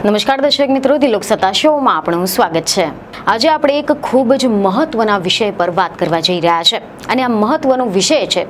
નમસ્કાર દર્શક મિત્રો, દિલોક સત્તા શોમાં આપણું સ્વાગત છે। આજે આપણે એક ખૂબ જ મહત્વના વિષય પર વાત કરવા જઈ રહ્યા છે અને આ મહત્વનો વિષય છે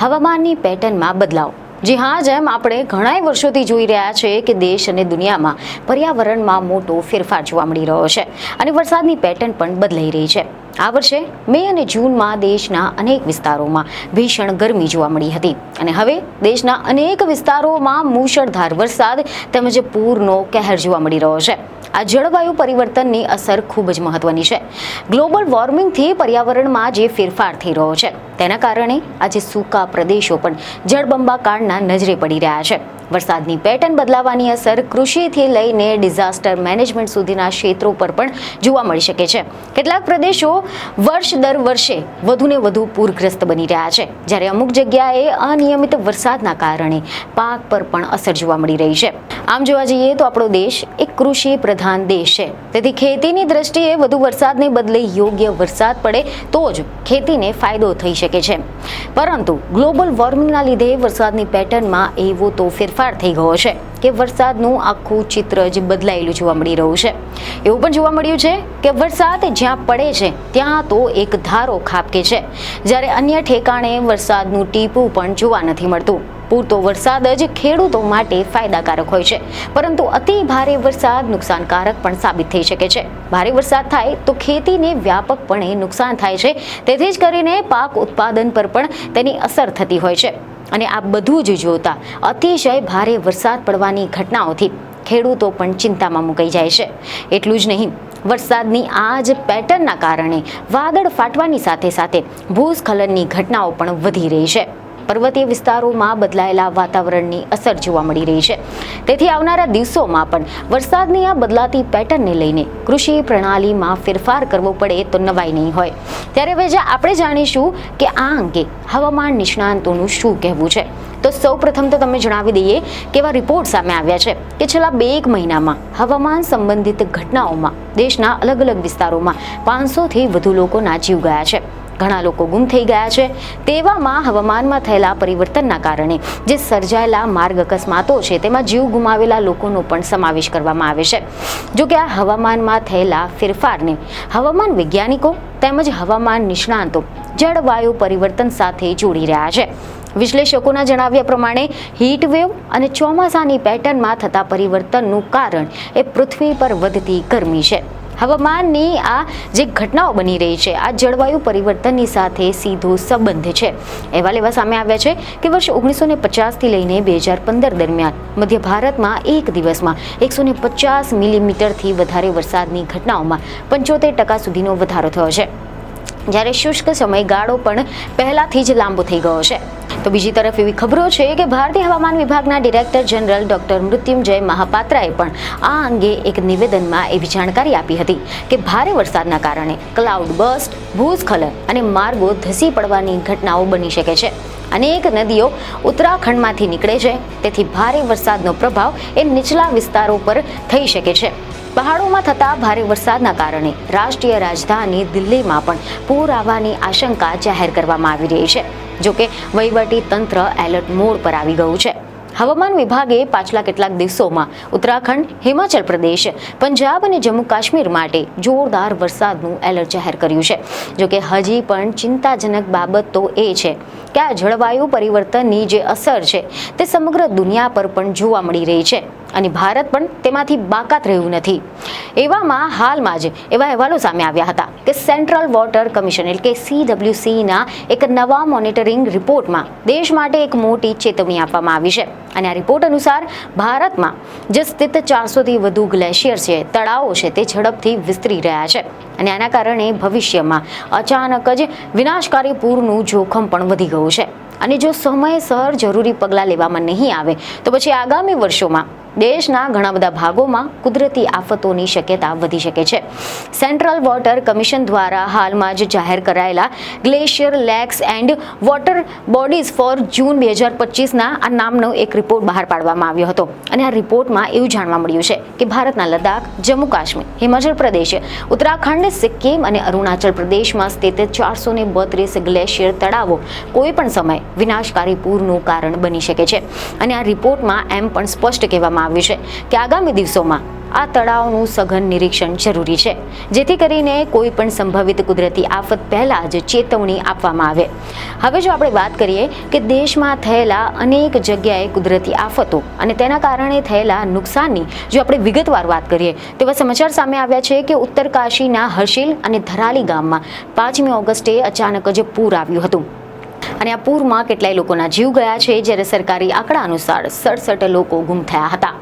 હવામાનની પેટર્નમાં બદલાવ। જી હા, જેમ આપણે ઘણા વર્ષોથી જોઈ રહ્યા છે કે દેશ અને દુનિયામાં પર્યાવરણમાં મોટો ફેરફાર જોવા મળી રહ્યો છે અને વરસાદની પેટર્ન પણ બદલાઈ રહી છે। આ વર્ષે મે અને જૂનમાં દેશના અનેક વિસ્તારોમાં ભીષણ ગરમી જોવા મળી હતી અને હવે દેશના અનેક વિસ્તારોમાં મુશળધાર વરસાદ તેમજ પૂરનો કહેર જોવા મળી રહ્યો છે। આ જળવાયુ પરિવર્તનની અસર ખૂબ જ મહત્વની છે। ગ્લોબલ વોર્મિંગથી પર્યાવરણમાં જે ફેરફાર થઈ રહ્યો છે તેના કારણે આજે સૂકા પ્રદેશો પણ જળબંબાકારના નજરે પડી રહ્યા છે। વરસાદની પેટર્ન બદલાવાની અસર કૃષિથી લઈને ડિઝાસ્ટર મેનેજમેન્ટ સુધીના ક્ષેત્રો પર પણ જોવા મળી શકે છે। કેટલાક પ્રદેશો વર્ષ દર વર્ષે વધુને વધુ પૂરગ્રસ્ત બની રહ્યા છે, જ્યારે અમુક જગ્યાએ અનિયમિત વરસાદના કારણે પાક પર પણ અસર જોવા મળી રહી છે। આમ જોવા જઈએ તો આપણો દેશ એક કૃષિ પ્રધાન દેશ છે, તેથી ખેતીની દ્રષ્ટિએ વધુ વરસાદને બદલે યોગ્ય વરસાદ પડે તો જ ખેતીને ફાયદો થઈ શકે છે। પરંતુ ગ્લોબલ વોર્મિંગના લીધે વરસાદની પેટર્નમાં એવો તો ફેરફાર થઈ ગયો છે કે વરસાદનું આખું ચિત્ર જ બદલાયેલું જોવા મળી રહ્યું છે। એવું પણ જોવા મળ્યું છે કે વરસાદ જ્યાં પડે છે ત્યાં તો એક ધારો ખાબકે છે, જ્યારે અન્ય ઠેકાણે વરસાદનું ટીપું પણ જોવા નથી મળતું। પૂરતો વરસાદ જ ખેડૂતો માટે ફાયદાકારક હોય છે, પરંતુ અતિ ભારે વરસાદ નુકસાનકારક પણ સાબિત થઈ શકે છે। ભારે વરસાદ થાય તો ખેતીને વ્યાપકપણે નુકસાન થાય છે, તેથી જ કરીને પાક ઉત્પાદન પર પણ તેની અસર થતી હોય છે। અને આ બધું જ જોતા અતિશય ભારે વરસાદ પડવાની ઘટનાઓથી ખેડૂતો પણ ચિંતામાં મુકાઈ જાય છે। એટલું જ નહીં, વરસાદની આ જ પેટર્નના કારણે વાદળ ફાટવાની સાથે સાથે ભૂસ્ખલનની ઘટનાઓ પણ વધી રહી છે। પર્વતીય વિસ્તારોમાં બદલાયેલા વાતાવરણની અસર જોવા મળી રહી છે, તેથી આવનારા દિવસોમાં પણ વરસાદની આ બદલાતી પેટર્નને લઈને કૃષિ પ્રણાલીમાં ફેરફાર કરવો પડે તો નવાઈ નહીં હોય। ત્યારે હવે આપણે જાણીશું કે આ અંગે હવામાન નિષ્ણાંતોનું શું કહેવું છે। તો સૌપ્રથમ તો તમે જણાવી દઈએ કે એવા રિપોર્ટ સામે આવ્યા છે કે છેલ્લા 2 મહિનામાં હવામાન સંબંધિત ઘટનાઓમાં દેશના અલગ અલગ વિસ્તારોમાં 500થી વધુ લોકોના જીવ ગયા છે, ઘણા લોકો ગુમ થઈ ગયા છે। તેવામાં હવામાનમાં થયેલા પરિવર્તનના કારણે જે સર્જાયેલા માર્ગ અકસ્માતો છે તેમાં જીવ ગુમાવેલા લોકોનો પણ સમાવેશ કરવામાં આવે છે। જો કે આ હવામાનમાં થયેલા ફેરફારને હવામાન વૈજ્ઞાનિકો તેમજ હવામાન નિષ્ણાંતો જળવાયુ પરિવર્તન સાથે જોડી રહ્યા છે। વિશ્લેષકોના જણાવ્યા પ્રમાણે હીટવેવ અને ચોમાસાની પેટર્નમાં થતા પરિવર્તનનું કારણ એ પૃથ્વી પર વધતી ગરમી છે। હવામાનની આ જે ઘટનાઓ બની રહી છે આ જળવાયુ પરિવર્તનની સાથે સીધો સંબંધ છે। અહેવાલ એવા સામે આવ્યા છે કે વર્ષ 1950થી લઈને 2015 દરમિયાન મધ્ય ભારતમાં એક દિવસમાં 150 મિલીમીટરથી વધારે વરસાદની ઘટનાઓમાં 75% સુધીનો વધારો થયો છે, જ્યારે શુષ્ક સમયગાળો પણ પહેલાથી જ લાંબો થઈ ગયો છે। તો બીજી તરફ એવી ખબરો છે કે ભારતીય હવામાન વિભાગના ડિરેક્ટર જનરલ ડોક્ટર મૃત્યુંજય મહાપાત્રાએ પણ આ અંગે એક નિવેદનમાં એવી જાણકારી આપી હતી કે ભારે વરસાદના કારણે ક્લાઉડ બર્સ્ટ, ભૂસ્ખલન અને માર્ગો ધસી પડવાની ઘટનાઓ બની શકે છે। અનેક નદીઓ ઉત્તરાખંડમાંથી નીકળે છે, તેથી ભારે વરસાદનો પ્રભાવ એ નીચલા વિસ્તારો પર થઈ શકે છે। પહાડોમાં થતા ભારે વરસાદના કારણે રાષ્ટ્રીય રાજધાની દિલ્હીમાં પણ પૂર આવવાની આશંકા જાહેર કરવામાં આવી રહી છે। જોકે વહીવટી તંત્ર એલર્ટ મોડ પર આવી ગયું છે। હવામાન વિભાગે પાછલા કેટલાક દિવસોમાં ઉત્તરાખંડ, હિમાચલ પ્રદેશ, પંજાબ અને જમ્મુ કાશ્મીર માટે જોરદાર વરસાદનું એલર્ટ જાહેર કર્યું છે। જોકે હજી પણ ચિંતાજનક બાબત તો એ છે કે આ જળવાયુ પરિવર્તનની જે અસર છે તે સમગ્ર દુનિયા પર પણ જોવા મળી રહી છે અને ભારત પણ તેમાંથી બાકાત રહ્યું નથી। એવામાં હાલમાં જ એવા અહેવાલો સામે આવ્યા હતા કે સેન્ટ્રલ વોટર કમિશન એટલે કે CWCના એક નવા મોનિટરિંગ રિપોર્ટમાં દેશ માટે એક મોટી ચેતવણી આપવામાં આવી છે અને આ રિપોર્ટ અનુસાર ભારતમાં જે સ્થિત 400થી વધુ ગ્લેશિયર છે, તળાવો છે, તે ઝડપથી વિસ્તરી રહ્યા છે અને આના કારણે ભવિષ્યમાં અચાનક જ વિનાશકારી પૂરનું જોખમ પણ વધી ગયું છે। અને જો સમયસર જરૂરી પગલાં લેવામાં નહીં આવે તો પછી આગામી વર્ષોમાં દેશના ઘણા બધા ભાગોમાં કુદરતી આફતોની શક્યતા વધી શકે છે. સેન્ટ્રલ વોટર કમિશન દ્વારા હાલમાં જ જાહેર કરાયેલા glacier lakes and water bodies for June 2025ના આ નામનો એક રિપોર્ટ બહાર પાડવામાં આવ્યો હતો. અને આ રિપોર્ટમાં એવું જાણવા મળ્યું છે કે ભારતના લદ્દાખ, જમ્મુ કાશ્મીર, હિમાચલ પ્રદેશ, ઉત્તરાખંડ, સિક્કિમ અને અરુણાચલ પ્રદેશમાં સ્થિત 432 ગ્લેશિયર તળાવો કોઈ પણ સમયે વિનાશકારી પૂરનું કારણ બની શકે છે. અને આ રિપોર્ટમાં એમ પણ સ્પષ્ટ કહેવામાં આવ્યું છે કે આગામી દિવસોમાં આ તળાવનું સઘન નિરીક્ષણ જરૂરી છે, જેથી કરીને કોઈ પણ સંભવિત કુદરતી આફત પહેલા જ ચેતવણી આપવામાં આવે. હવે જો આપણે વાત કરીએ કે દેશમાં થયેલા અનેક જગ્યાએ કુદરતી આફતો અને તેના કારણે થયેલા નુકસાનની જો આપણે વિગતવાર વાત કરીએ તેવા સમાચાર સામે આવ્યા છે કે ઉત્તરકાશીના હર્ષિલ અને ધરાલી ગામમાં 5મી ઓગસ્ટે અચાનક જ પૂર આવ્યું હતું. અને આ પૂરમાં કેટલાય લોકોના જીવ ગયા છે, જ્યારે સરકારી આંકડા અનુસાર 67 લોકો ગુમ થયા હતા.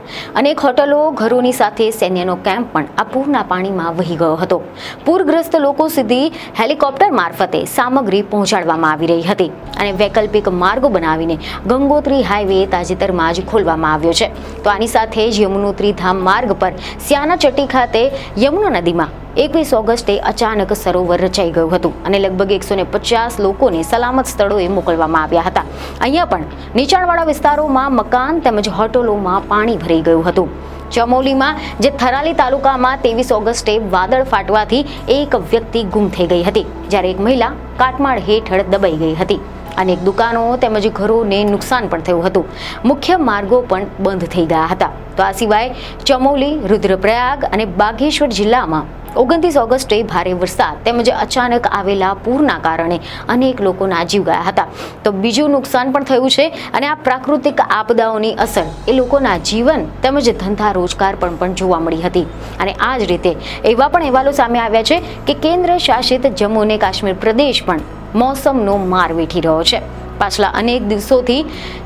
અનેક હોટલો, ઘરોની સાથે સૈન્યનો કેમ્પ પણ આ પૂરના પાણીમાં વહી ગયો હતો. પૂરગ્રસ્ત લોકો સુધી હેલિકોપ્ટર મારફતે સામગ્રી પહોંચાડવામાં આવી રહી હતી અને વૈકલ્પિક માર્ગો બનાવીને ગંગોત્રી હાઈવે તાજેતરમાં જ ખોલવામાં આવ્યો છે. તો આની સાથે જ યમુનોત્રી ધામ માર્ગ પર સ્યાના ચટ્ટી ખાતે યમુના નદીમાં 21 ઓગસ્ટે અચાનક સરોવર રચાઈ ગયું હતું અને લગભગ 150 લોકોને સલામત સ્થળોએ મોકલવામાં આવ્યા હતા. અહીંયા પણ નીચાણવાળા વિસ્તારોમાં મકાન તેમજ હોટલોમાં પાણી ભરાઈ ગયું હતું. ચમોલીમાં જે થરાલી તાલુકામાં 23 ઓગસ્ટે વાદળ ફાટવાથી એક વ્યક્તિ ગુમ થઈ ગઈ હતી, જ્યારે એક મહિલા કાટમાળ હેઠળ દબાઈ ગઈ હતી. અનેક દુકાનો તેમજ ઘરોને નુકસાન પણ થયું હતું. મુખ્ય માર્ગો પણ બંધ થઈ ગયા હતા. તો આ સિવાય ચમોલી, રુદ્રપ્રયાગ અને બાગેશ્વર જિલ્લામાં 29 ઓગસ્ટે ભારે વરસાદ તેમજ અચાનક આવેલા પૂરના કારણે અનેક લોકોના જીવ ગયા હતા. તો બીજું નુકસાન પણ થયું છે અને આ પ્રાકૃતિક આપદાઓની અસર એ લોકોના જીવન તેમજ ધંધા રોજગાર પર પણ જોવા મળી હતી. અને આ જ રીતે એવા પણ અહેવાલો સામે આવ્યા છે કે કેન્દ્ર શાસિત જમ્મુ અને કાશ્મીર પ્રદેશ પણ મોસમનો માર વેઠી રહ્યો છે. પાછલા અનેક દિવસોથી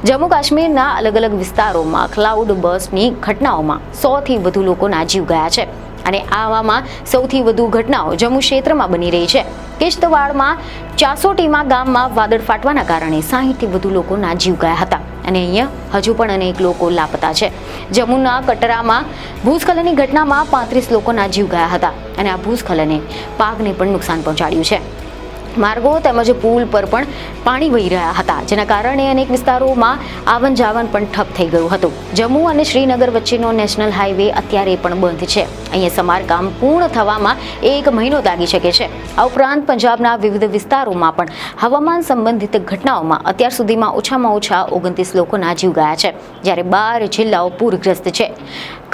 જમ્મુ કાશ્મીરના અલગ અલગ વિસ્તારોમાં ક્લાઉડ બર્સ્ટની ઘટનાઓમાં 100થી વધુ લોકોના જીવ ગયા છે. અને આવામાં સૌથી વધુ ઘટનાઓ જમ્મુ ક્ષેત્રમાં બની રહી છે. કિશ્તવાડમાં ચાસોટીમાં ગામમાં વાદળ ફાટવાના કારણે 60થી વધુ લોકોના જીવ ગયા હતા અને અહીંયા હજુ પણ અનેક લોકો લાપતા છે. જમ્મુના કટરામાં ભૂસ્ખલનની ઘટનામાં 35 લોકોના જીવ ગયા હતા અને આ ભૂસ્ખલને પાકને પણ નુકસાન પહોંચાડ્યું છે. માર્ગો તેમજ પુલ પર પણ પાણી વહી રહ્યા હતા, જેના કારણે અનેક વિસ્તારોમાં આવન જાવન પણ ઠપ થઈ ગયું હતું. જમ્મુ અને શ્રીનગર વચ્ચેનો નેશનલ હાઈવે અત્યારે પણ બંધ છે. અહીંયા સમારકામ પૂર્ણ થવામાં 1 મહિનો લાગી શકે છે. આ ઉપરાંત પંજાબના વિવિધ વિસ્તારોમાં પણ હવામાન સંબંધિત ઘટનાઓમાં અત્યાર સુધીમાં ઓછામાં ઓછા 29 લોકોના જીવ ગયા છે, જ્યારે 12 જિલ્લાઓ પૂરગ્રસ્ત છે.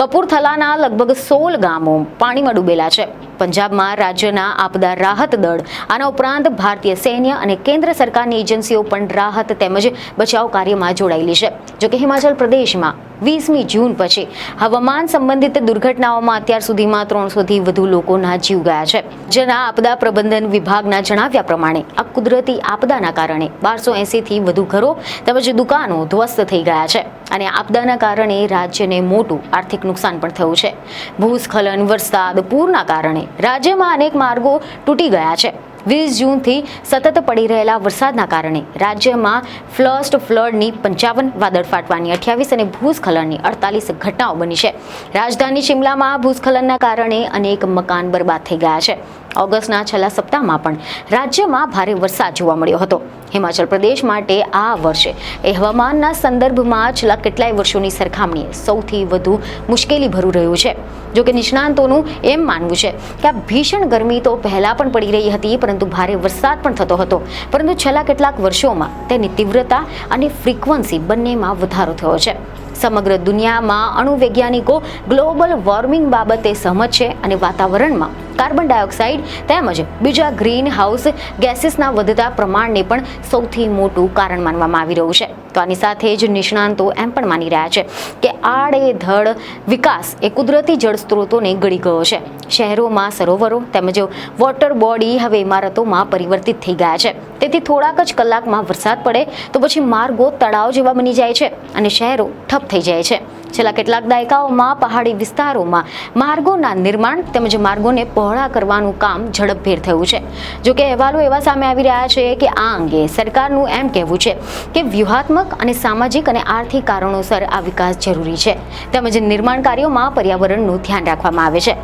કપૂરથલાના લગભગ 16 ગામો પાણીમાં ડૂબેલા છે. પંજાબમાં રાજ્યના આપદા રાહત દળ, આના ઉપરાંત ભારતીય સૈન્ય અને કેન્દ્ર સરકારની એજન્સીઓ પણ રાહત તેમજ બચાવ કાર્યમાં જોડાયેલી છે. જોકે હિમાચલ પ્રદેશમાં 20મી જૂન પછી હવામાન સંબંધિત દુર્ઘટનાઓમાં અત્યાર સુધીમાં 300થી વધુ લોકોના જીવ ગયા છે. જેના આપદા પ્રબંધન વિભાગના જણાવ્યા પ્રમાણે આ કુદરતી આપદાના કારણે 1280થી વધુ ઘરો તેમજ દુકાનો ધ્વસ્ત થઈ ગયા છે અને આપદાના કારણે રાજ્યને મોટું આર્થિક નુકસાન પણ થયું છે. ભૂસ્ખલન, વરસાદ, પૂરના કારણે રાજ્યમાં અનેક માર્ગો તૂટી ગયા છે. 20 જૂનથી સતત પડી રહેલા વરસાદના કારણે રાજ્યમાં ફ્લડની 55, વાદળ ફાટવાની 28 અને ભૂસ્ખલનની 48 ઘટનાઓ બની છે. રાજધાની શિમલામાં ભૂસ્ખલનના કારણે અનેક મકાન બરબાદ થઈ ગયા છે. ઓગસ્ટના છેલ્લા સપ્તાહમાં પણ રાજ્યમાં ભારે વરસાદ જોવા મળ્યો હતો. હિમાચલ પ્રદેશ માટે આ વર્ષે એ હવામાનના સંદર્ભમાં છેલ્લા કેટલાય વર્ષોની સરખામણીએ સૌથી વધુ મુશ્કેલી ભર્યું રહ્યું છે. જોકે નિષ્ણાંતોનું એમ માનવું છે કે આ ભીષણ ગરમી તો પહેલા પણ પડી રહી હતી, પરંતુ ભારે વરસાદ પણ થતો હતો, પરંતુ છેલ્લા કેટલાક વર્ષોમાં તેની તીવ્રતા અને ફ્રીક્વન્સી બંનેમાં વધારો થયો છે. સમગ્ર દુનિયામાં અણુવૈજ્ઞાનિકો ગ્લોબલ વોર્મિંગ બાબતે સહમત છે અને વાતાવરણમાં કાર્બન ડાયોક્સાઇડ તેમજ બીજા ગ્રીન હાઉસ ગેસીસના વધતા પ્રમાણને પણ સૌથી મોટું કારણ માનવામાં આવી રહ્યું છે. તો આની સાથે જ નિષ્ણાંતો એમ પણ માની રહ્યા છે કે આડેધડ વિકાસ એ કુદરતી જળ સ્ત્રોતોને ગળી ગયો છે. શહેરોમાં સરોવરો તેમજ વોટર બોડી હવે ઇમારતોમાં પરિવર્તિત થઈ ગયા છે. તેથી થોડાક જ કલાકમાં વરસાદ પડે તો પછી માર્ગો તળાવ જેવા બની જાય છે અને શહેરો ઠપ થઈ જાય છે. છેલ્લા કેટલાક દાયકાઓમાં પહાડી વિસ્તારોમાં માર્ગોના નિર્માણ તેમજ માર્ગોને પહોળા કરવાનું કામ ઝડપભેર થયું છે. જોકે અહેવાલો એવા સામે આવી રહ્યા છે કે આ અંગે સરકારનું એમ કહેવું છે કે વ્યૂહાત્મક અને સામાજિક અને આર્થિક કારણોસર આ વિકાસ જરૂરી છે તેમજ નિર્માણ કાર્યોમાં પર્યાવરણનું ધ્યાન રાખવામાં આવે છે.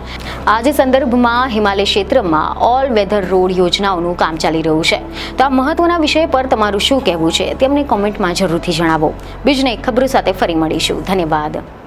આ જ સંદર્ભમાં હિમાલય ક્ષેત્રમાં ઓલ વેધર રોડ યોજનાઓનું કામ ચાલી રહ્યું છે. તો આ મહત્વના વિષય પર તમારું શું કહેવું છે તેમને કોમેન્ટમાં જરૂરથી જણાવો. બીજને ખબરો સાથે ફરી મળીશું. ધન્યવાદ.